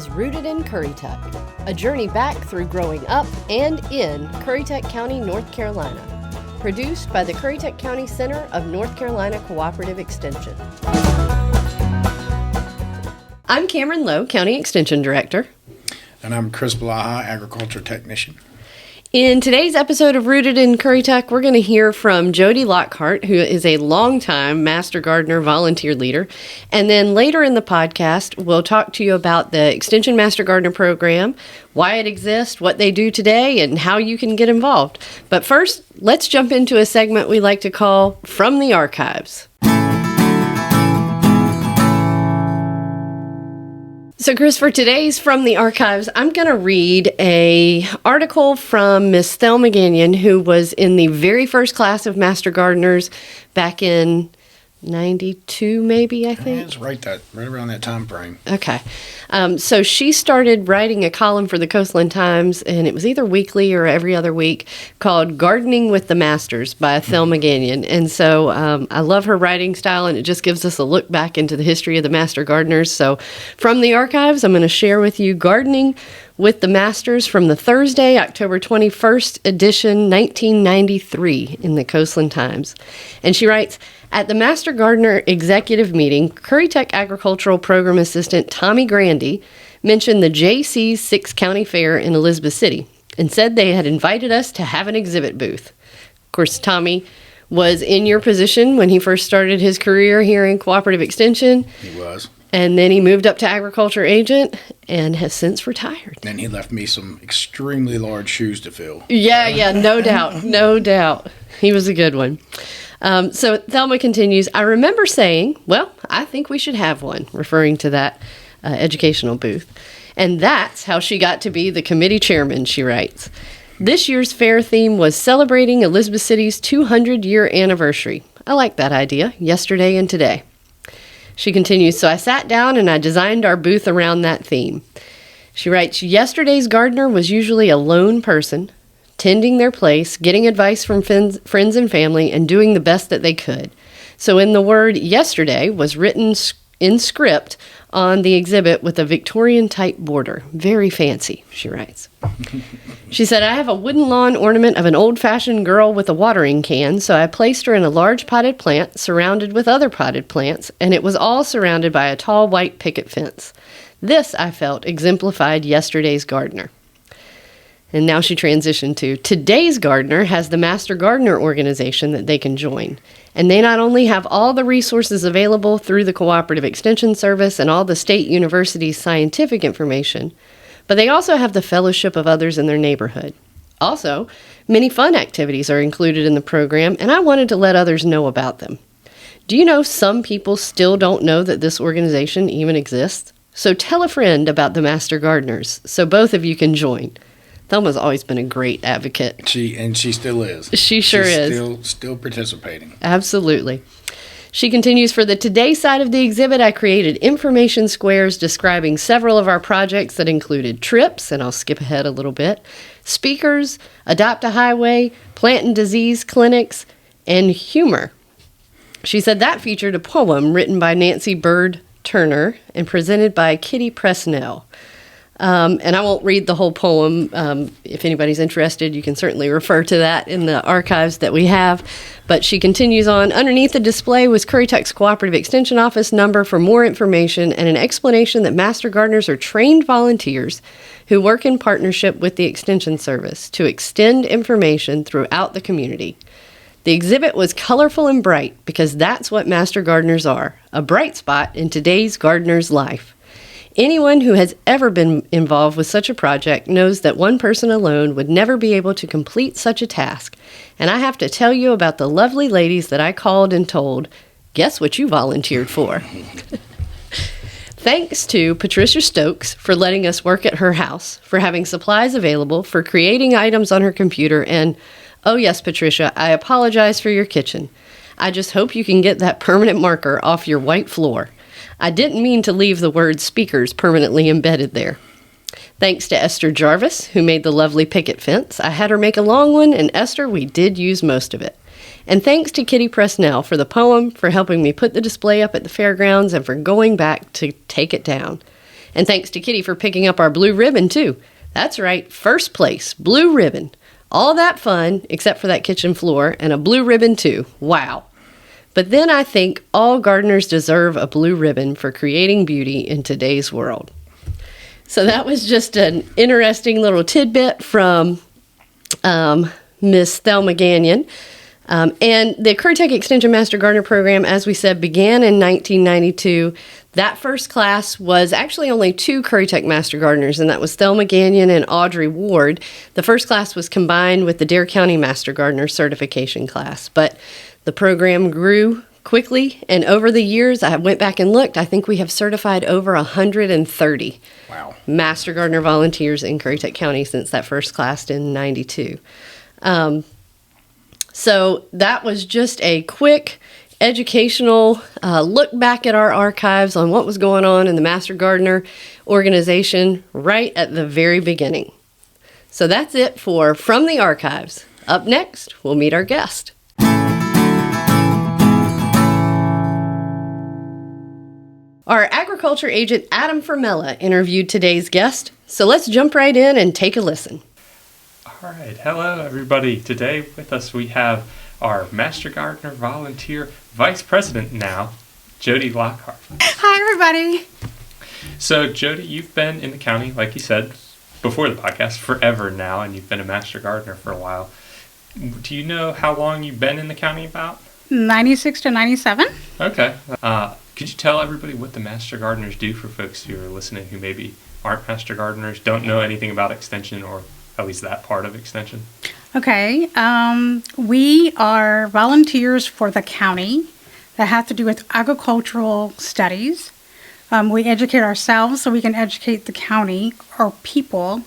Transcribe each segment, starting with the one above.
is Rooted in Currituck, a journey back through growing up and in Currituck County, North Carolina. Produced by the Currituck County Center of North Carolina Cooperative Extension. I'm Cameron Lowe, County Extension Director. And I'm Chris Blaha, Agriculture Technician. In today's episode of Rooted in Currituck, we're going to hear from Jodi Lockhart, who is a longtime Master Gardener volunteer leader. And then later in the podcast, we'll talk to you about the Extension Master Gardener program, why it exists, what they do today, and how you can get involved. But first, let's jump into a segment we like to call From the Archives. So, Chris, for today's From the Archives, I'm going to read an article from Miss Thelma Ganyon, who was in the very first class of Master Gardeners back in 92, maybe, I think. Yeah, it's right around that time frame. Okay. So she started writing a column for the Coastland Times, and it was either weekly or every other week, called Gardening with the Masters by Thelma Ganyon. And so I love her writing style, and it just gives us a look back into the history of the Master Gardeners. So from the archives, I'm going to share with you Gardening with the Masters from the Thursday, October 21st edition, 1993 in the Coastland Times. And she writes, at the Master Gardener executive meeting, Currituck Agricultural Program Assistant Tommy Grandy mentioned the JC's Six County Fair in Elizabeth City and said they had invited us to have an exhibit booth. Of course, Tommy was in your position when he first started his career here in Cooperative Extension. He was. And then he moved up to agriculture agent and has since retired. And he left me some extremely large shoes to fill. Yeah, no doubt, no doubt. He was a good one. So Thelma continues, I remember saying, well, I think we should have one, referring to that educational booth. And that's how she got to be the committee chairman, she writes. This year's fair theme was celebrating Elizabeth City's 200-year anniversary. I like that idea, yesterday and today. She continues, so I sat down and I designed our booth around that theme. She writes, yesterday's gardener was usually a lone person, tending their place, getting advice from friends and family, and doing the best that they could. So in the word yesterday was written in script on the exhibit with a Victorian-type border. Very fancy, she writes. She said, I have a wooden lawn ornament of an old-fashioned girl with a watering can, so I placed her in a large potted plant surrounded with other potted plants, and it was all surrounded by a tall white picket fence. This, I felt, exemplified yesterday's gardener. And now she transitioned to today's gardener has the Master Gardener organization that they can join. And they not only have all the resources available through the Cooperative Extension Service and all the State University's scientific information, but they also have the fellowship of others in their neighborhood. Also, many fun activities are included in the program, and I wanted to let others know about them. Do you know some people still don't know that this organization even exists? So tell a friend about the Master Gardeners so both of you can join. Thelma's always been a great advocate. She still is. She sure is. Still participating. Absolutely. She continues, for the Today side of the exhibit, I created information squares describing several of our projects that included trips, and I'll skip ahead a little bit, speakers, Adopt a Highway, plant and disease clinics, and humor. She said that featured a poem written by Nancy Bird Turner and presented by Kitty Presnell. And I won't read the whole poem. If anybody's interested, you can certainly refer to that in the archives that we have. But she continues on, underneath the display was Currituck's Cooperative Extension Office number for more information and an explanation that Master Gardeners are trained volunteers who work in partnership with the Extension Service to extend information throughout the community. The exhibit was colorful and bright because that's what Master Gardeners are, a bright spot in today's gardener's life. Anyone who has ever been involved with such a project knows that one person alone would never be able to complete such a task. And I have to tell you about the lovely ladies that I called and told, guess what you volunteered for? Thanks to Patricia Stokes for letting us work at her house, for having supplies available, for creating items on her computer, and, oh yes, Patricia, I apologize for your kitchen. I just hope you can get that permanent marker off your white floor. I didn't mean to leave the word speakers permanently embedded there. Thanks to Esther Jarvis, who made the lovely picket fence. I had her make a long one, and Esther, we did use most of it. And thanks to Kitty Presnell for the poem, for helping me put the display up at the fairgrounds, and for going back to take it down. And thanks to Kitty for picking up our blue ribbon, too. That's right, first place, blue ribbon. All that fun, except for that kitchen floor, and a blue ribbon, too. Wow. But then I think all gardeners deserve a blue ribbon for creating beauty in today's world. So that was just an interesting little tidbit from Miss Thelma Ganyon. And the Currituck Extension Master Gardener program, as we said, began in 1992. That first class was actually only 2 Currituck Master Gardeners, and that was Thelma Ganyon and Audrey Ward. The first class was combined with the Dare County Master Gardener certification class, but the program grew quickly, and over the years, I went back and looked, I think we have certified over 130 Master Gardener volunteers in Currituck County since that first class in 92. So that was just a quick educational look back at our archives on what was going on in the Master Gardener organization right at the very beginning. So that's it for From the Archives. Up next, we'll meet our guest. Our agriculture agent, Adam Fermella, interviewed today's guest. So let's jump right in and take a listen. All right. Hello, everybody. Today with us we have our Master Gardener volunteer vice president now, Jody Lockhart. Hi, everybody. So, Jody, you've been in the county, like you said before the podcast, forever now, and you've been a Master Gardener for a while. Do you know how long you've been in the county about? 96 to 97. Okay. Could you tell everybody what the Master Gardeners do for folks who are listening who maybe aren't Master Gardeners, don't know anything about Extension, or at least that part of Extension? Okay. We are volunteers for the county that have to do with agricultural studies. We educate ourselves so we can educate the county or people.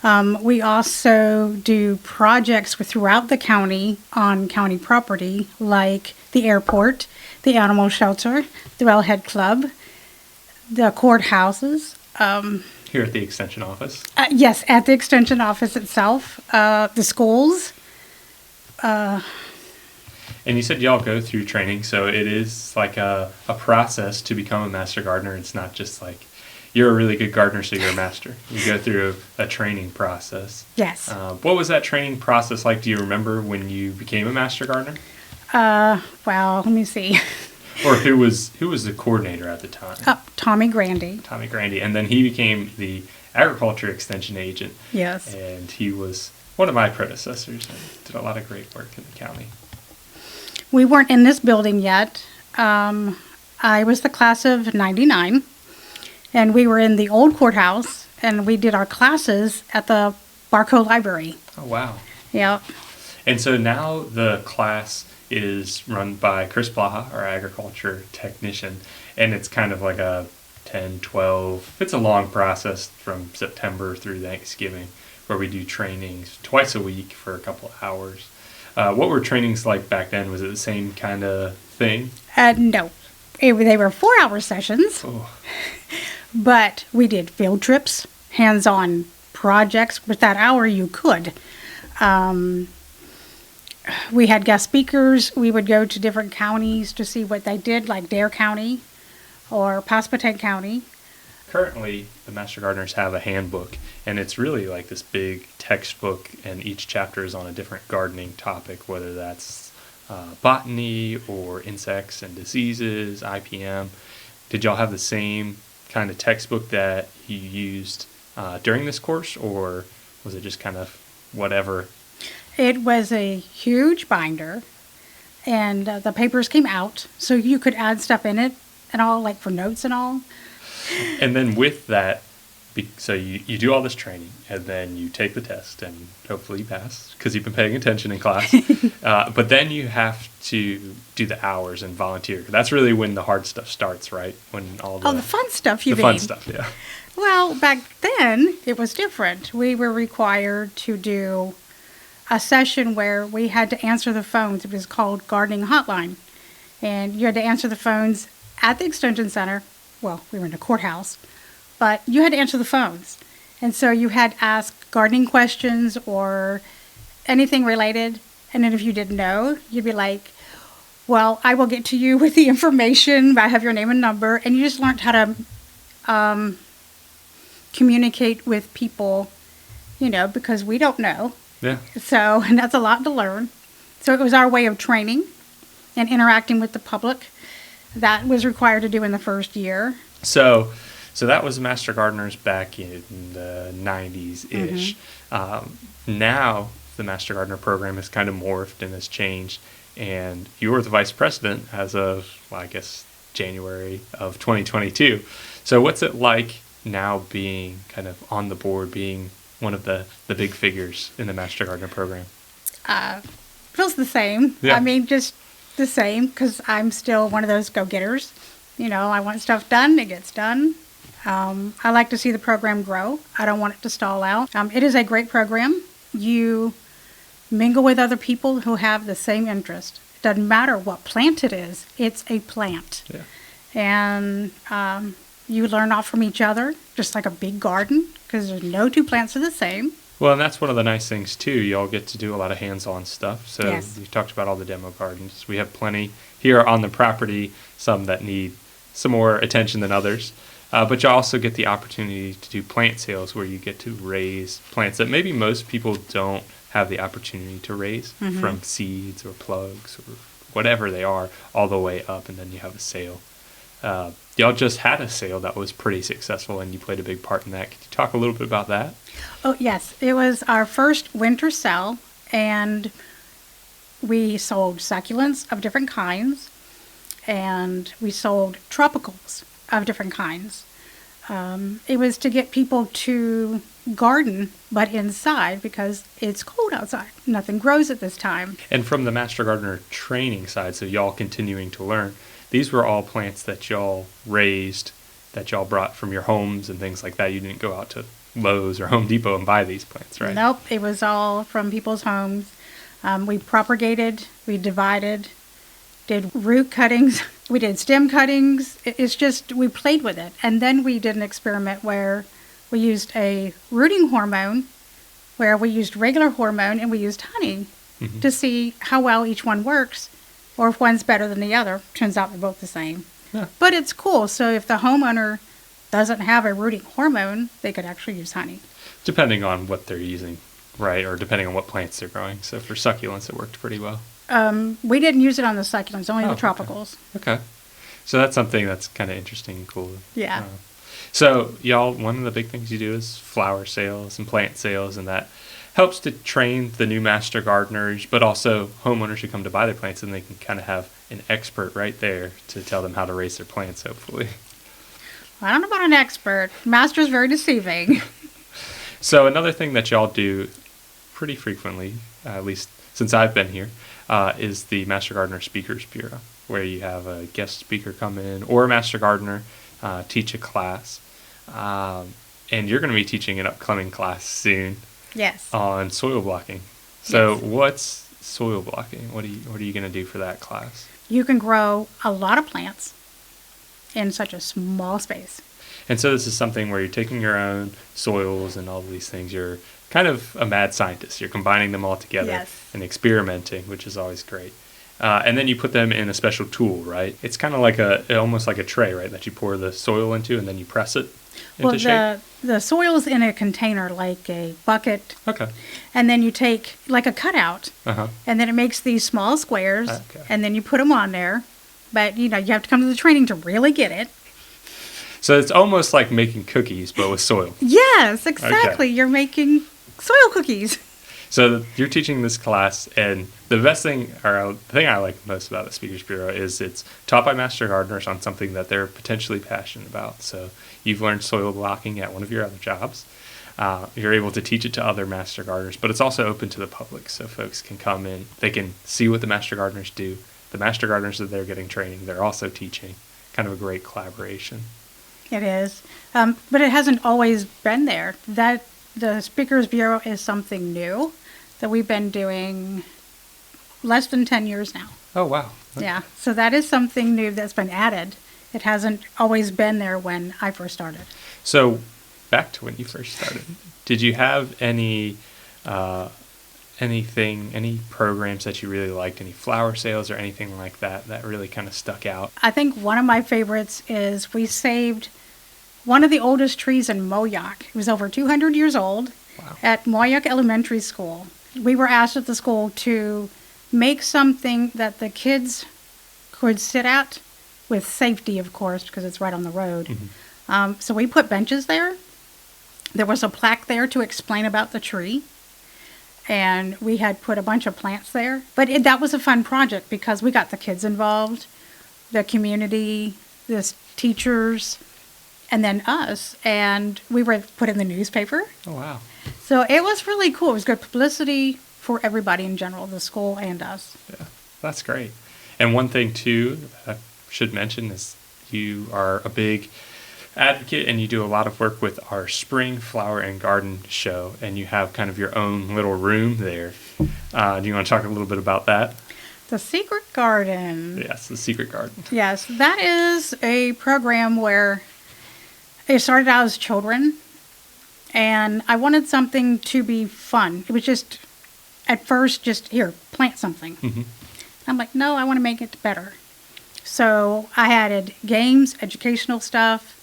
We also do projects throughout the county on county property, like the airport, the animal shelter, the Wellhead Club, the courthouses. Here at the Extension office? Yes, at the Extension office itself, the schools. And you said y'all go through training, so it is like a process to become a Master Gardener. It's not just like you're a really good gardener, so you're a master. You go through a training process. Yes. What was that training process like? Do you remember when you became a Master Gardener? Well, let me see. Or who was the coordinator at the time? Tommy Grandy. Tommy Grandy. And then he became the agriculture extension agent. Yes. And he was one of my predecessors and did a lot of great work in the county. We weren't in this building yet. I was the class of 99, and we were in the old courthouse, and we did our classes at the Barco Library. Oh, wow. Yep. And so now the class is run by Chris Blaha, our agriculture technician, and it's kind of like a 10, 12, it's a long process from September through Thanksgiving, where we do trainings twice a week for a couple of hours. What were trainings like back then? Was it the same kind of thing? No. They were 4-hour sessions, but we did field trips, hands-on projects. With that hour, you could. We had guest speakers. We would go to different counties to see what they did, like Dare County or Pasquotank County. Currently, the Master Gardeners have a handbook, and it's really like this big textbook, and each chapter is on a different gardening topic, whether that's botany or insects and diseases, IPM. Did y'all have the same kind of textbook that you used during this course, or was it just kind of whatever? It was a huge binder, and the papers came out, so you could add stuff in it and all, like for notes and all. And then with that, so you do all this training, and then you take the test, and hopefully you pass, because you've been paying attention in class. But then you have to do the hours and volunteer. That's really when the hard stuff starts, right? When all the fun stuff, you mean? The fun stuff, yeah. Well, back then, it was different. We were required to do a session where we had to answer the phones. It was called Gardening Hotline. And you had to answer the phones at the Extension Center. Well, we were in a courthouse, but you had to answer the phones. And so you had to ask gardening questions or anything related. And then if you didn't know, you'd be like, well, I will get to you with the information. I have your name and number. And you just learned how to communicate with people, because we don't know. Yeah. So, and that's a lot to learn. So it was our way of training and interacting with the public that was required to do in the first year. So that was Master Gardeners back in the 90s-ish. Now the Master Gardener program has kind of morphed and has changed, and you were the vice president as of, well, I guess, January of 2022. So what's it like now being kind of on the board, being one of the big figures in the Master Gardener program? Feels the same. Yeah. I mean, just the same, because I'm still one of those go-getters. I want stuff done, it gets done. I like to see the program grow. I don't want it to stall out. It is a great program. You mingle with other people who have the same interest. It doesn't matter what plant it is. It's a plant. Yeah. And you learn off from each other, just like a big garden, because there's no two plants are the same. Well, and that's one of the nice things, too. You all get to do a lot of hands-on stuff. So Yes. You talked about all the demo gardens. We have plenty here on the property, some that need some more attention than others. But you also get the opportunity to do plant sales where you get to raise plants that maybe most people don't have the opportunity to raise, from seeds or plugs or whatever they are, all the way up, and then you have a sale. Y'all just had a sale that was pretty successful, and you played a big part in that. Could you talk a little bit about that? Oh, yes. It was our first winter sale, and we sold succulents of different kinds, and we sold tropicals of different kinds. It was to get people to garden, but inside, because it's cold outside. Nothing grows at this time. And from the Master Gardener training side, so y'all continuing to learn, these were all plants that y'all raised, that y'all brought from your homes and things like that. You didn't go out to Lowe's or Home Depot and buy these plants, right? Nope, it was all from people's homes. We propagated, we divided, did root cuttings, we did stem cuttings. It's just, we played with it. And then we did an experiment where we used a rooting hormone, where we used regular hormone and we used honey to see how well each one works, or if one's better than the other. Turns out they're both the same. Yeah. But it's cool. So if the homeowner doesn't have a rooting hormone, they could actually use honey. Depending on what they're using, right? Or depending on what plants they're growing. So for succulents, it worked pretty well. We didn't use it on the succulents, only the Okay. tropicals. Okay. So that's something that's kind of interesting and cool. Yeah. So y'all, one of the big things you do is flower sales and plant sales, and that helps to train the new master gardeners, but also homeowners who come to buy their plants, and they can kind of have an expert right there to tell them how to raise their plants, hopefully. I don't know about an expert. Master's very deceiving. So another thing that y'all do pretty frequently, at least since I've been here, is the Master Gardener Speakers Bureau, where you have a guest speaker come in or a Master Gardener teach a class. And you're going to be teaching an upcoming class soon Yes. on soil blocking. So Yes. what's soil blocking? What are you going to do for that class? You can grow a lot of plants in such a small space. And so this is something where you're taking your own soils and all these things. You're kind of a mad scientist. You're combining them all together Yes. and experimenting, which is always great. And then you put them in a special tool, right? It's kind of like almost like a tray, right? That you pour the soil into and then you press it into shape. The soil's in a container, like a bucket, Okay. and then you take like a cutout, Uh-huh. and then it makes these small squares, Okay. and then you put them on there. But, you have to come to the training to really get it. So it's almost like making cookies, but with soil. Yes, exactly. Okay. You're making soil cookies. So you're teaching this class, and the best thing, or the thing I like most about the Speakers Bureau is it's taught by Master Gardeners on something that they're potentially passionate about. So you've learned soil blocking at one of your other jobs. You're able to teach it to other Master Gardeners, but it's also open to the public, so folks can come in. They can see what the Master Gardeners do. The Master Gardeners that they're getting training, they're also teaching. Kind of a great collaboration. It is. But it hasn't always been there. That the Speakers Bureau is something new that we've been doing less than 10 years now. Oh, wow. Yeah. So that is something new that's been added. It hasn't always been there when I first started. So back to when you first started, did you have any programs that you really liked, any flower sales or anything like that that really kind of stuck out? I think one of my favorites is we saved one of the oldest trees in Moyock. It was over 200 years old. Wow. At Moyock Elementary School. We were asked at the school to make something that the kids could sit at with safety, of course, because it's right on the road. So we put benches there. There was a plaque there to explain about the tree. And we had put a bunch of plants there. But that was a fun project because we got the kids involved, the community, the teachers, and then us. And we were put in the newspaper. Oh, wow. So it was really cool. It was good publicity for everybody in general, the school and us. Yeah, that's great. And one thing, too, I should mention is you are a big advocate and you do a lot of work with our Spring Flower and Garden show, and you have kind of your own little room there. Do you want to talk a little bit about that? The Secret Garden. Yes, the Secret Garden. Yes, that is a program where it started out as children, and I wanted something to be fun. It was just, at first, just, here, plant something. I'm like, no, I want to make it better. So I added games, educational stuff,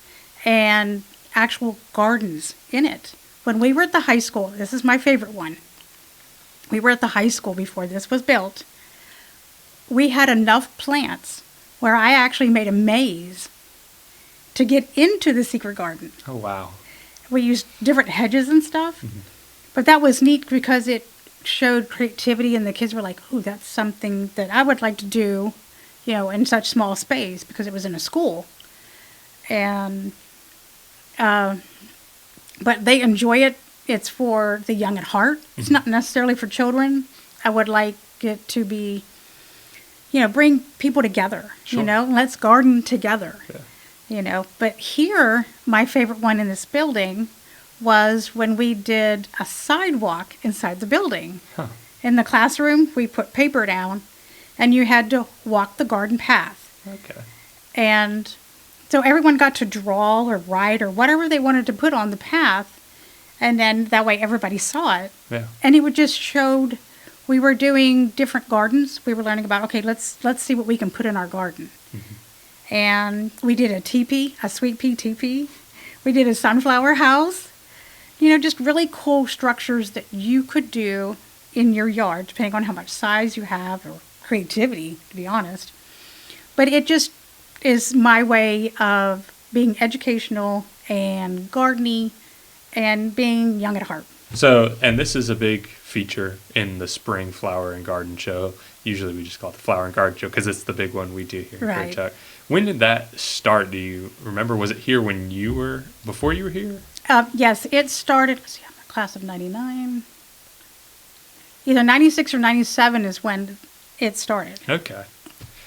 and actual gardens in it. When we were at the high school, this is my favorite one. We were at the high school before this was built. We had enough plants where I actually made a maze to get into the secret garden. Oh, wow. We used different hedges and stuff. But that was neat because it showed creativity, and the kids were like, oh, that's something that I would like to do, you know, in such small space, because it was in a school. And but they enjoy it. It's for the young at heart. It's not necessarily for children. I would like it to be, you know, bring people together, Sure. you know, let's garden together, Yeah. you know. But here, my favorite one in this building was when we did a sidewalk inside the building. Huh. In the classroom, we put paper down, and you had to walk the garden path. Okay. And so everyone got to draw or write or whatever they wanted to put on the path, and then that way everybody saw it. Yeah. And it would just showed we were doing different gardens. We were learning about, okay, let's see what we can put in our garden. And we did a teepee, a sweet pea teepee. We did a sunflower house. You know, just really cool structures that you could do in your yard, depending on how much size you have or creativity, to be honest. But it just is my way of being educational and gardening and being young at heart. So, and this is a big feature in the Spring Flower and Garden Show. Usually we just call it the Flower and Garden Show because it's the big one we do here in Right. Currituck. When did that start? Do you remember? Was it here when you were, before you were here? Yes, it started, let's see, I'm a class of 99. Either 96 or 97 is when it started. Okay.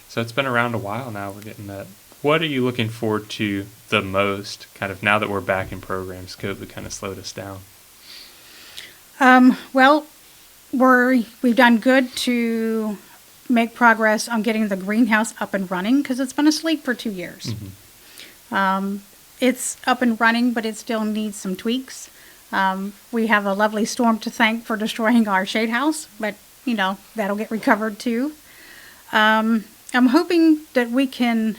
So it's been around a while now. We're getting that. What are you looking forward to the most, kind of now that we're back in programs? COVID kind of slowed us down. Well, we've done good to make progress on getting the greenhouse up and running because it's been asleep for 2 years. It's up and running, but it still needs some tweaks. We have a lovely storm to thank for destroying our shade house, but, you know, that'll get recovered too. I'm hoping that we can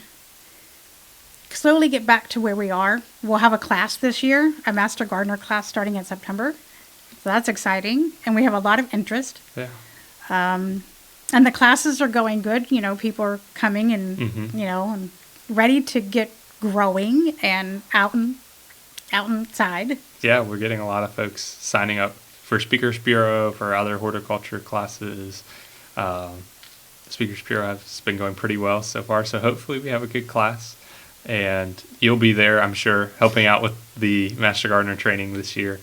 slowly get back to where we are. We'll have a class this year, a Master Gardener class starting in September. So that's exciting, and we have a lot of interest. Yeah. And the classes are going good. You know, people are coming and, you know, and ready to get growing and outside. Yeah, we're getting a lot of folks signing up for Speakers Bureau, for other horticulture classes. The Speakers Bureau has been going pretty well so far, so hopefully we have a good class. And you'll be there, I'm sure, helping out with the Master Gardener training this year.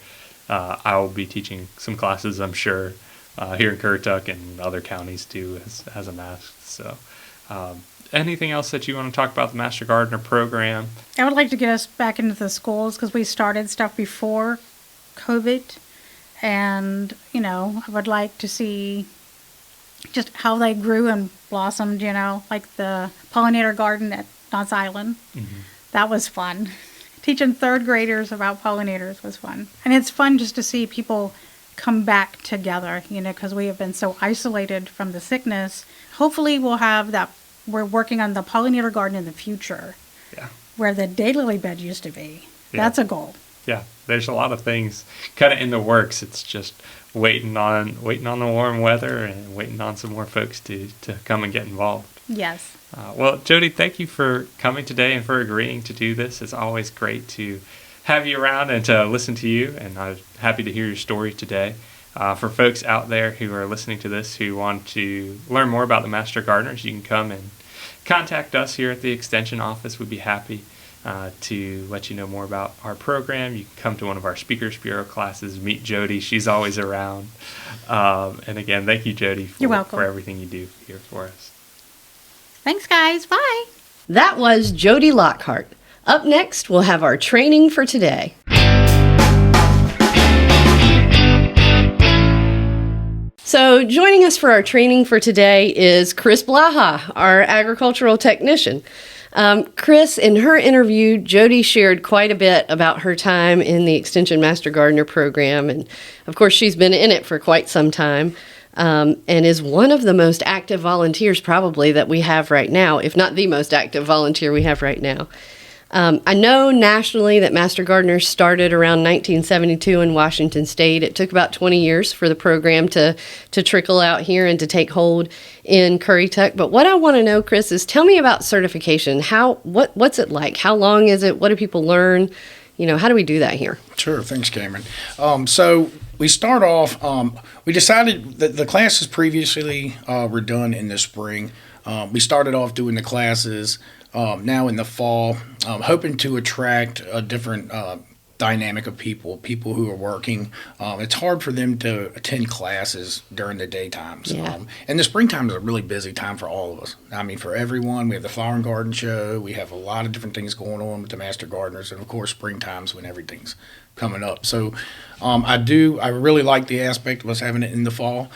I will be teaching some classes, I'm sure, here in Currituck and other counties too, as a master. So, anything else that you want to talk about the Master Gardener program? I would like to get us back into the schools because we started stuff before COVID. And, you know, I would like to see just how they grew and blossomed, you know, like the pollinator garden at Knott's Island. That was fun. Teaching third graders about pollinators was fun. And it's fun just to see people come back together, you know, because we have been so isolated from the sickness. Hopefully we'll have that. We're working on the pollinator garden in the future. Yeah. Where the daylily bed used to be. That's a goal. Yeah, there's a lot of things kind of in the works. It's just waiting on the warm weather and waiting on some more folks to come and get involved. Yes. Well, Jody, thank you for coming today and for agreeing to do this. It's always great to have you around and to listen to you, and I'm happy to hear your story today. For folks out there who are listening to this who want to learn more about the Master Gardeners, you can come and contact us here at the Extension office. We'd be happy to let you know more about our program. You can come to one of our Speakers Bureau classes, meet Jody. She's always around. And again, thank you, Jody, You're welcome. for everything you do here for us. Thanks, guys. Bye. That was Jody Lockhart. Up next, we'll have our training for today. So joining us for our training for today is Chris Blaha, our agricultural technician. Chris, in her interview, Jody shared quite a bit about her time in the Extension Master Gardener program. And of course, she's been in it for quite some time and is one of the most active volunteers probably that we have right now, if not the most active volunteer we have right now. I know nationally that Master Gardeners started around 1972 in Washington State. It took about 20 years for the program to trickle out here and to take hold in Currituck. But what I want to know, Chris, is tell me about certification. What's it like? How long is it? What do people learn? How do we do that here? Sure. Thanks, Cameron. So we start off, we decided that the classes previously were done in the spring. We started off doing the classes now in the fall, hoping to attract a different dynamic of people who are working. It's hard for them to attend classes during the daytimes. Yeah. And the springtime is a really busy time for all of us. I mean, for everyone. We have the Flower and Garden Show. We have a lot of different things going on with the Master Gardeners. And, of course, springtime's when everything's coming up. So I really like the aspect of us having it in the fall.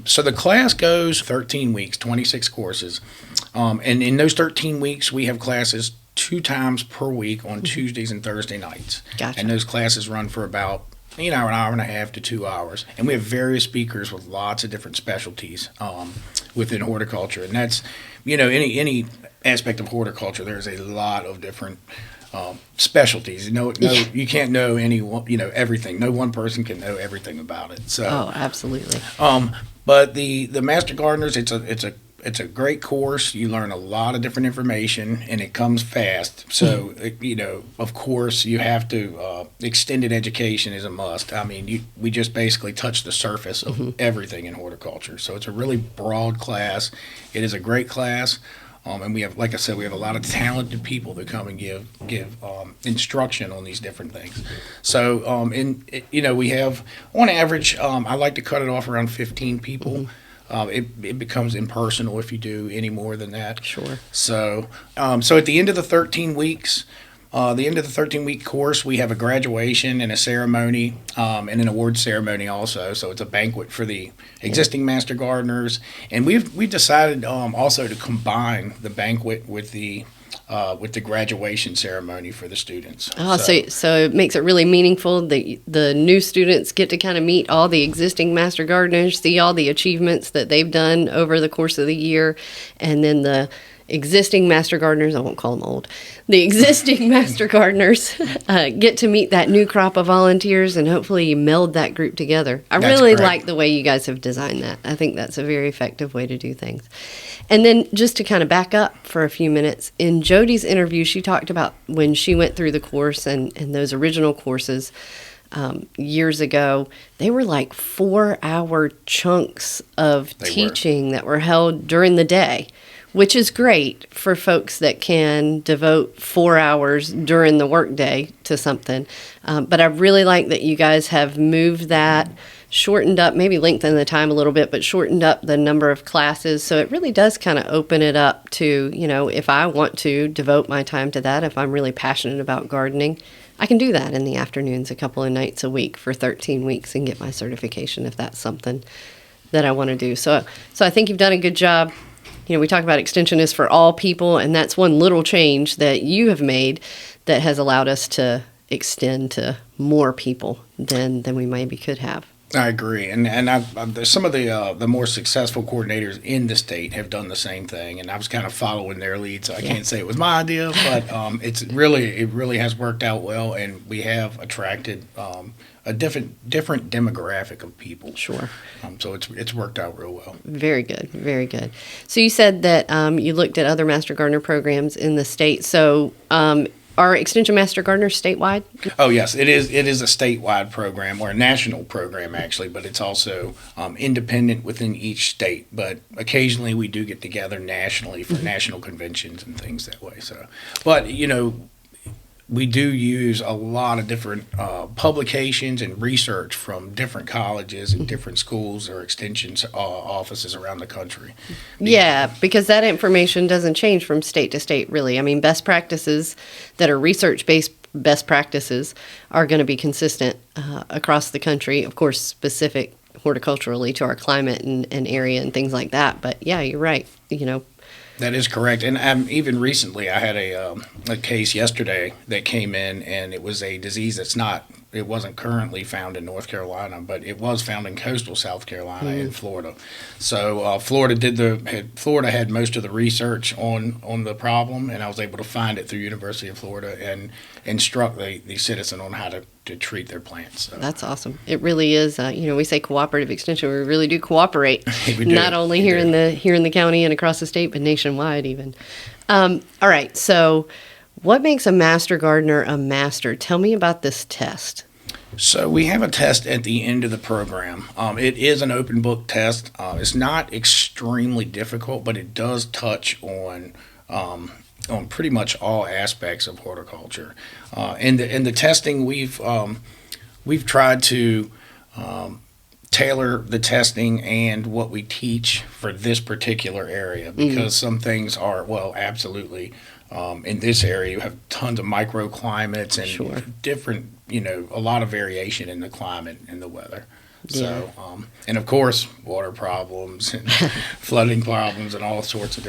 So the class goes 13 weeks, 26 courses. And in those 13 weeks, we have classes 2 times per week on Tuesdays and Thursday nights. Gotcha. And those classes run for about an hour and a half to 2 hours. And we have various speakers with lots of different specialties within horticulture. And that's, any aspect of horticulture, there's a lot of different specialties. You can't know everything. No one person can know everything about it. So, absolutely. But the Master Gardeners, it's a great course. You learn a lot of different information, and it comes fast. So, of course, you have to, extended education is a must. I mean, we just basically touch the surface of everything in horticulture. So it's a really broad class. It is a great class. And we have, like I said, we have a lot of talented people that come and give instruction on these different things. So, we have, on average, I like to cut it off around 15 people. It becomes impersonal if you do any more than that. Sure. So at the end of the 13 weeks, the end of the 13-week course, we have a graduation and a ceremony and an award ceremony also. So it's a banquet for the existing Master Gardeners. And we've decided also to combine the banquet with the graduation ceremony for the students. So it makes it really meaningful. The new students get to kind of meet all the existing Master Gardeners, see all the achievements that they've done over the course of the year, and then the existing Master Gardeners, I won't call them old, the existing Master Gardeners get to meet that new crop of volunteers and hopefully meld that group together. I really like the way you guys have designed that. I think that's a very effective way to do things. And then just to kind of back up for a few minutes, in Jody's interview, she talked about when she went through the course and those original courses years ago, they were like 4-hour chunks of teaching that were held during the day, which is great for folks that can devote 4 hours during the workday to something. But I really like that you guys have moved that, shortened up, maybe lengthened the time a little bit, but shortened up the number of classes. So it really does kind of open it up to, if I want to devote my time to that, if I'm really passionate about gardening, I can do that in the afternoons a couple of nights a week for 13 weeks and get my certification if that's something that I want to do. So I think you've done a good job. We talk about extension is for all people, and that's one little change that you have made that has allowed us to extend to more people than we maybe could have. I agree, and there's some of the more successful coordinators in the state have done the same thing, and I was kind of following their lead, so I can't say it was my idea, but it really has worked out well, and we have attracted a different demographic of people. Sure. So it's worked out real well. Very good, very good. So you said that you looked at other Master Gardener programs in the state. So are Extension Master Gardeners statewide? Oh yes, it is. It is a statewide program or a national program actually, but it's also independent within each state. But occasionally we do get together nationally for national conventions and things that way. So, but we do use a lot of different publications and research from different colleges and different schools or extension offices around the country. Yeah, because that information doesn't change from state to state, really. I mean, best practices that are research-based best practices are going to be consistent across the country, of course, specific horticulturally to our climate and area and things like that. But yeah, you're right, That is correct. And even recently, I had a case yesterday that came in, and it was a disease it wasn't currently found in North Carolina, but it was found in coastal South Carolina and Florida. So Florida had most of the research on the problem, and I was able to find it through University of Florida and instruct the citizen on how to treat their plants. So. That's awesome. It really is. We say cooperative extension. We really do cooperate. We do. Not only here in the county and across the state, but nationwide even. All right. So, what makes a master gardener a master? Tell me about this test. So we have a test at the end of the program. It is an open book test. It's not extremely difficult, but it does touch on pretty much all aspects of horticulture. In the testing, we've tried to tailor the testing and what we teach for this particular area because some things are absolutely. In this area, you have tons of microclimates and different, a lot of variation in the climate and the weather. Yeah. So, and of course, water problems and flooding problems and all sorts of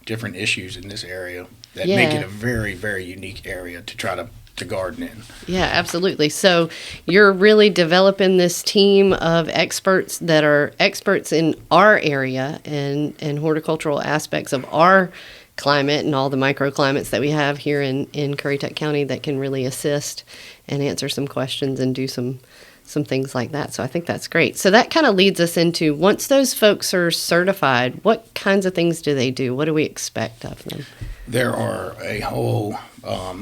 different issues in this area that make it a very, very unique area to try to garden in. Yeah, absolutely. So you're really developing this team of experts that are experts in our area and horticultural aspects of our climate and all the microclimates that we have here in Currituck County that can really assist and answer some questions and do some things like that. So I think that's great. So that kind of leads us into, once those folks are certified, what kinds of things do they do? What do we expect of them? There are a whole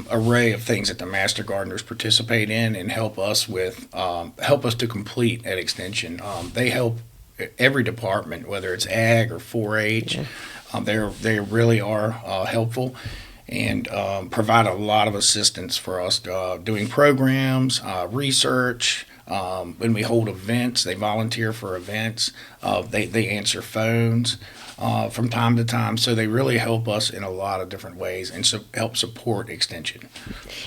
array of things that the Master Gardeners participate in and help us to complete at Extension. They help every department, whether it's ag or 4-H. Yeah. They really are helpful and provide a lot of assistance for us doing programs, research. When we hold events, they volunteer for events. They answer phones from time to time. So they really help us in a lot of different ways and help support Extension.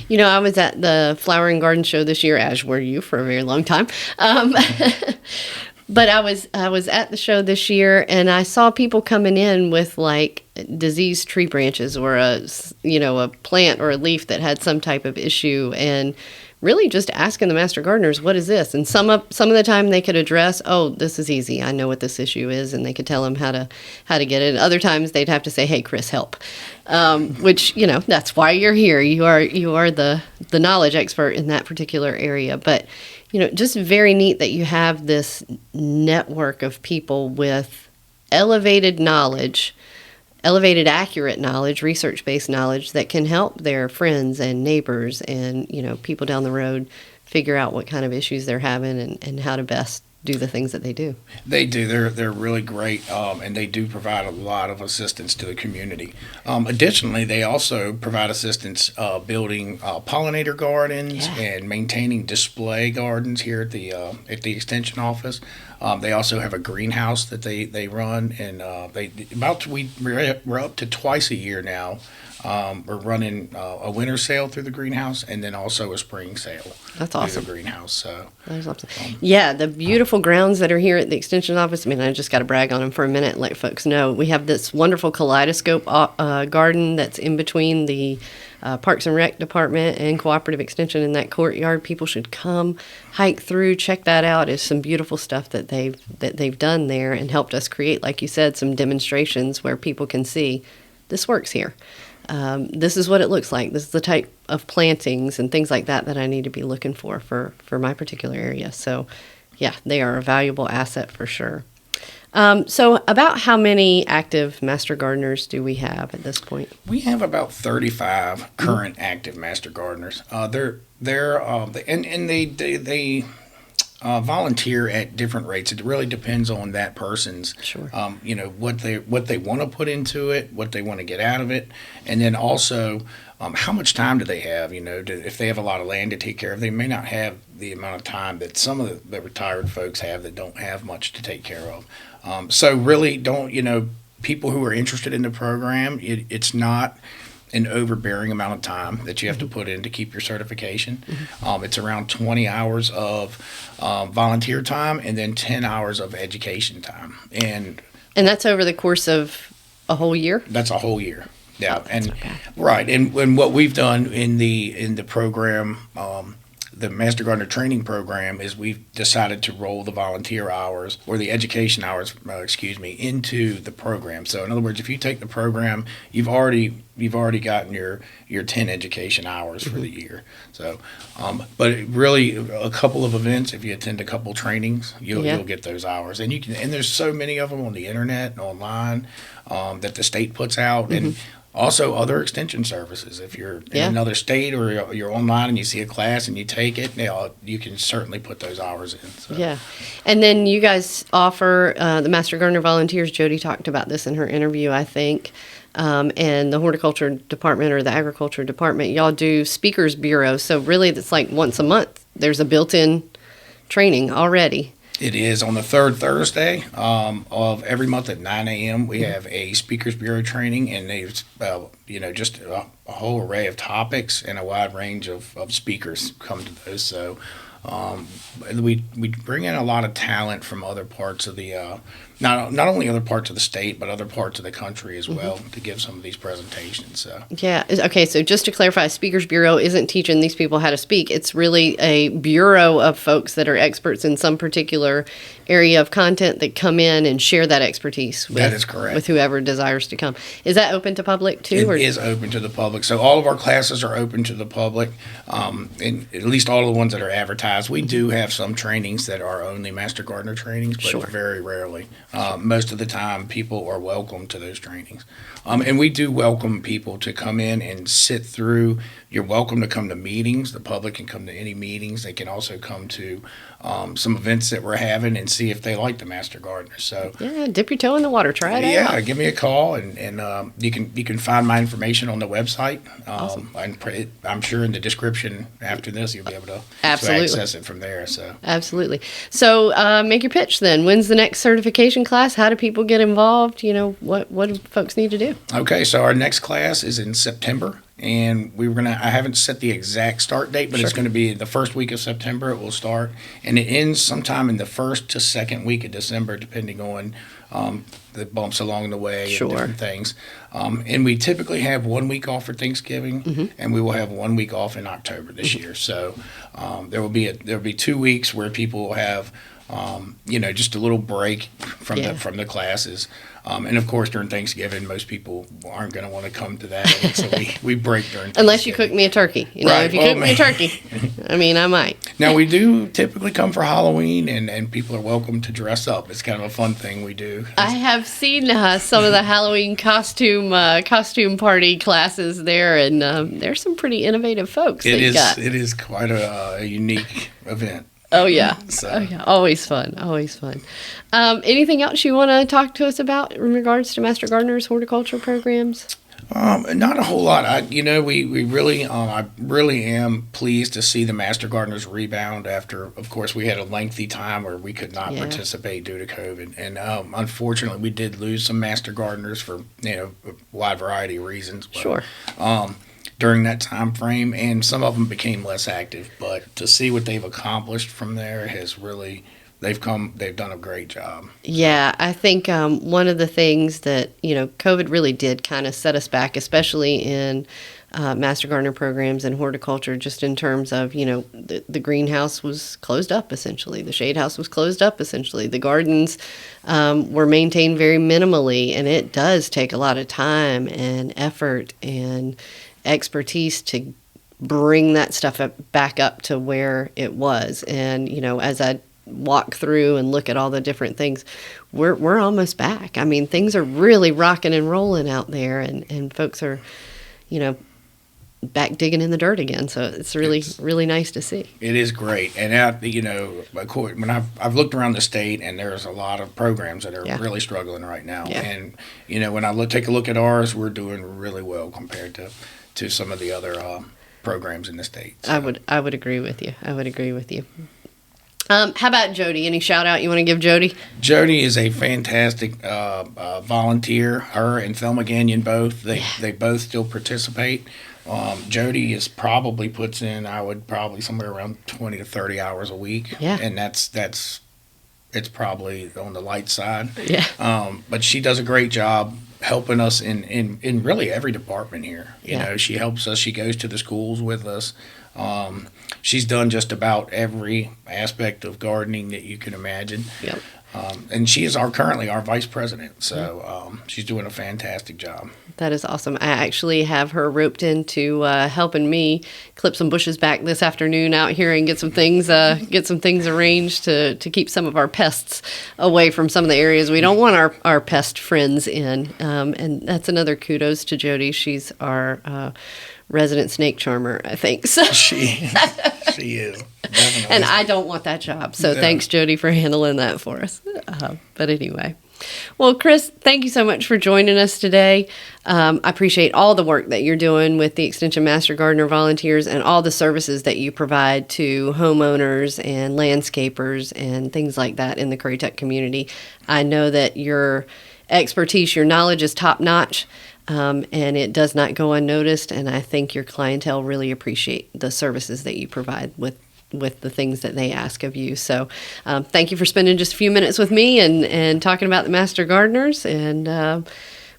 I was at the Flower and Garden Show this year, as were you for a very long time. But I was at the show this year, and I saw people coming in with like diseased tree branches or a plant or a leaf that had some type of issue, and really just asking the Master Gardeners, what is this? And some of the time they could address, oh, this is easy. I know what this issue is, and they could tell them how to get it. And other times they'd have to say, hey, Chris, help. Which, that's why you're here. You are the knowledge expert in that particular area. But just very neat that you have this network of people with elevated knowledge, accurate knowledge, research-based knowledge that can help their friends and neighbors and, people down the road figure out what kind of issues they're having and how to best do the things that they do. They do. They're really great, and they do provide a lot of assistance to the community. Additionally, they also provide assistance building pollinator gardens and maintaining display gardens here at the extension office. They also have a greenhouse that they run, and we're up to twice a year now. We're running a winter sale through the greenhouse and then also a spring sale. That's awesome. Through the greenhouse. So that's awesome. Yeah, the beautiful grounds that are here at the extension office. I mean, I just got to brag on them for a minute and let folks know. We have this wonderful kaleidoscope garden that's in between the Parks and Rec Department and Cooperative Extension in that courtyard. People should come, hike through, check that out. It's some beautiful stuff that they've done there and helped us create, like you said, some demonstrations where people can see this works here. This is what it looks like. This is the type of plantings and things like that I need to be looking for my particular area. So, yeah, they are a valuable asset for sure. So about how many active Master Gardeners do we have at this point? We have about 35 current active Master Gardeners. They volunteer at different rates. It really depends on that person's, Sure. What they want to put into it, what they want to get out of it, and then also how much time do they have? If they have a lot of land to take care of, they may not have the amount of time that some of the retired folks have that don't have much to take care of. So really, people who are interested in the program, it's not an overbearing amount of time that you have to put in to keep your certification. It's around 20 hours of volunteer time and then 10 hours of education time. And that's over the course of a whole year? That's a whole year. Yeah. That's not bad. Right. And what we've done in the program, the Master Gardener training program, is we've decided to roll the volunteer hours or the education hours, into the program. So in other words, if you take the program, you've already gotten your 10 education hours for the year. So, but really a couple of events, if you attend a couple trainings, you'll get those hours. And there's so many of them on the internet and online that the state puts out. And also other extension services. If you're in another state or you're online and you see a class and you take it, you can certainly put those hours in. So. Yeah. And then you guys offer the Master Gardener volunteers. Jody talked about this in her interview, I think. And the horticulture department or the agriculture department, y'all do speakers bureau. So really it's like once a month. There's a built-in training already. It is on the third Thursday of every month at 9 a.m. We have a Speakers Bureau training, and there's just a whole array of topics and a wide range of speakers come to those. So we bring in a lot of talent from other parts of the not only other parts of the state, but other parts of the country as well to give some of these presentations. So. Yeah. Okay. So just to clarify, Speakers Bureau isn't teaching these people how to speak. It's really a bureau of folks that are experts in some particular area of content that come in and share that expertise with, that is correct. With whoever desires to come. Is that open to public too? It is open to the public. So all of our classes are open to the public, and at least all of the ones that are advertised. We do have some trainings that are only Master Gardener trainings, but very rarely. Most of the time, people are welcome to those trainings. And we do welcome people to come in and sit through. You're welcome to come to meetings. The public can come to any meetings. They can also come to some events that we're having and see if they like the Master Gardener. So yeah, dip your toe in the water. Try it out. Yeah, give me a call, and you can find my information on the website. Awesome. I'm sure in the description after this you'll be able to access it from there. So absolutely. So make your pitch then. When's the next certification class? How do people get involved? What do folks need to do? Okay, so our next class is in September. And I haven't set the exact start date, but it's going to be the first week of September it will start. And it ends sometime in the first to second week of December, depending on the bumps along the way and different things. And we typically have 1 week off for Thanksgiving, and we will have 1 week off in October this year. So there will be 2 weeks where people will have just a little break from the classes. And of course, during Thanksgiving, most people aren't going to want to come to that. So we break during Thanksgiving. Unless you cook me a turkey. If you cook me a turkey, I might. Now, we do typically come for Halloween, and people are welcome to dress up. It's kind of a fun thing we do. I have seen some of the Halloween costume party classes there, and there's some pretty innovative folks. It is quite a unique event. Oh yeah. Always fun. Anything else you want to talk to us about in regards to Master Gardener's horticulture programs? Not a whole lot. We really, I really am pleased to see the Master Gardeners rebound after, of course, we had a lengthy time where we could not participate due to COVID. And unfortunately, we did lose some Master Gardeners for, a wide variety of reasons. But, during that time frame, and some of them became less active. But to see what they've accomplished from there has really, they've done a great job. Yeah, I think one of the things that, COVID really did kind of set us back, especially in Master Gardener programs in horticulture, just in terms of, the greenhouse was closed up essentially. The shade house was closed up essentially. The gardens were maintained very minimally, and it does take a lot of time and effort and expertise to bring that stuff back up to where it was. And, as I walk through and look at all the different things, we're almost back. I mean, things are really rocking and rolling out there, and folks are, back digging in the dirt again. So it's really nice to see. It is great. And of course, when I've looked around the state, and there's a lot of programs that are really struggling right now. Yeah. And when I take a look at ours, we're doing really well compared to some of the other programs in the state. So. I would agree with you. How about Jody? Any shout out you want to give Jody? Jody is a fantastic volunteer. Her and Thelma Ganyon both. They both still participate. Jody is probably puts in, I would probably somewhere around 20 to 30 hours a week. Yeah. And it's probably on the light side. Yeah. But she does a great job helping us in really every department here. She helps us. She goes to the schools with us. She's done just about every aspect of gardening that you can imagine. Yep. And she is currently our vice president. So she's doing a fantastic job. That is awesome. I actually have her roped into helping me clip some bushes back this afternoon out here and get some things arranged to keep some of our pests away from some of the areas we don't want our pest friends in. And that's another kudos to Jody. She's our resident snake charmer, I think. So. She is. Definitely. And I don't want that job. So thanks, Jody, for handling that for us. But anyway. Well, Chris, thank you so much for joining us today. I appreciate all the work that you're doing with the Extension Master Gardener volunteers and all the services that you provide to homeowners and landscapers and things like that in the Currituck community. I know that your expertise, your knowledge is top-notch, and it does not go unnoticed, and I think your clientele really appreciate the services that you provide with the things that they ask of you. So thank you for spending just a few minutes with me and talking about the Master Gardeners, and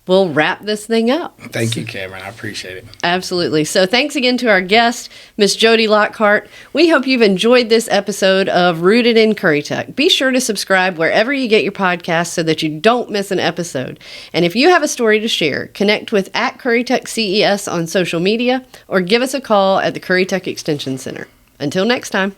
we'll wrap this thing up. Thank you, Cameron. I appreciate it. Absolutely. So thanks again to our guest, Miss Jodi Lockhart. We hope you've enjoyed this episode of Rooted in Currituck. Be sure to subscribe wherever you get your podcasts so that you don't miss an episode. And if you have a story to share, connect with @Currituck CES on social media or give us a call at the Currituck Extension Center. Until next time.